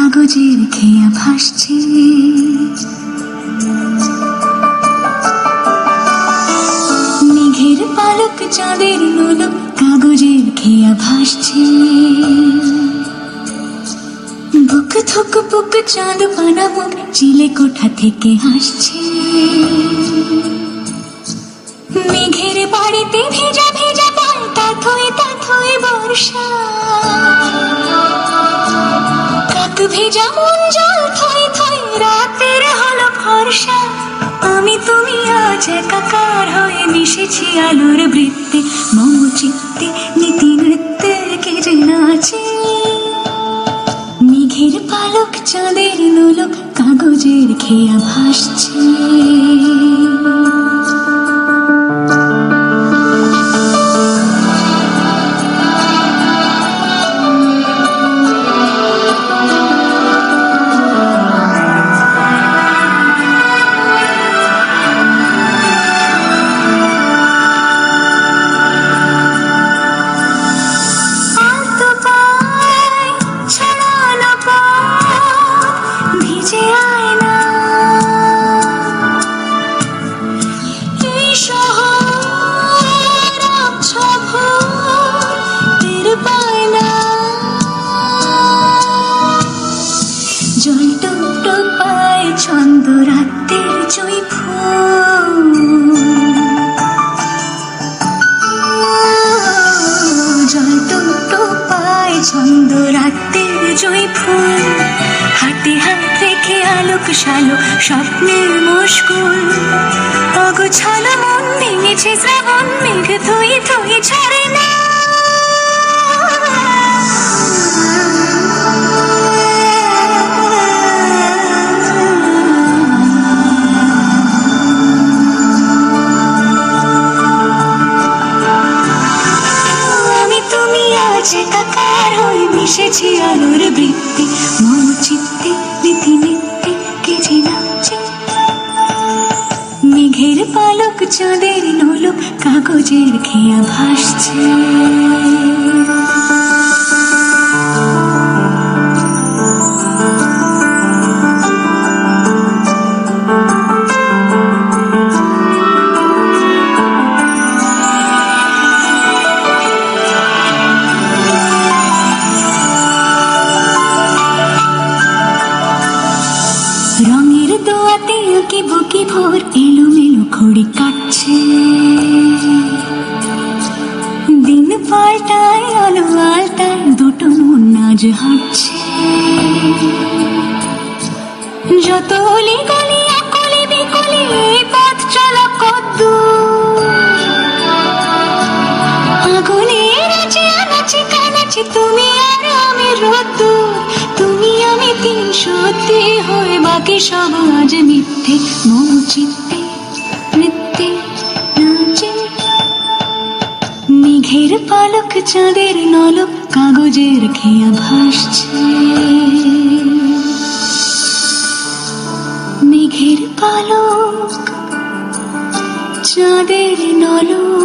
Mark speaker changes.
Speaker 1: কাগজের খেয়া ভাসছে। মেঘের পালক চাঁদের নোলক কাগজের খেয়া ভাসছে। বুক থুক বুক চাঁদ পানা মুখ চিলে কোঠা থেকে হাসছে। মেঘের বাড়িতে ভেজা ভেজা পায় তাথই বর্ষা। কাক ভেজা মন জল থই থই রাতের হলো ফর্সা। আমি তুমি আজ একাকার হয়ে মিশেছি আলোর বৃত্তে। মম চিত্তে নীতি নৃত্যে কে যে নাচে। মেঘের পালক চাঁদের নোলক কাগজের খেয়া ভাসছে। জল টুকটুক পায় ছন্দ রাতের জুঁই ফুল। জল টুকটুক পায় ছন্দ রাতের জুঁই ফুল। হাতে হাত রেখে আলোক শালো স্বপ্নের মুশকুল। অগোছালো মন ভেঙেছে শ্রাবণ মেঘ থই থই ছাড়ে না। একাকার হয়ে মিশেছি আলোর বৃত্তে। মম চিত্তে নীতি নিত্যে কে যে নাচে। মেঘের পালক চাঁদের নোলক কাগজের খেয়া ভাসছে। রঙের দোয়াতে আঁকি বুকি ভোর এলোমেলো খড়ি কাটছে। দিন পাল্টায় আলো আলতায় দুটো মন আজ হাঁটছে। যত অলি গলি আকলি বিকলি পথ চলা কদ্দূর। আগুনের আছে আনাচে কানাচে তুমি আর আমি রোদ্দুর। তুমি আমি তিন সত্যি হয়ে বাকি সব আজ মিথ্যে। মম চিত্তে নৃত্যে নাচে। মেঘের পালক চাঁদের নলক কাগজের খেয়া ভাসছে। মেঘের পালক চাঁদের নলক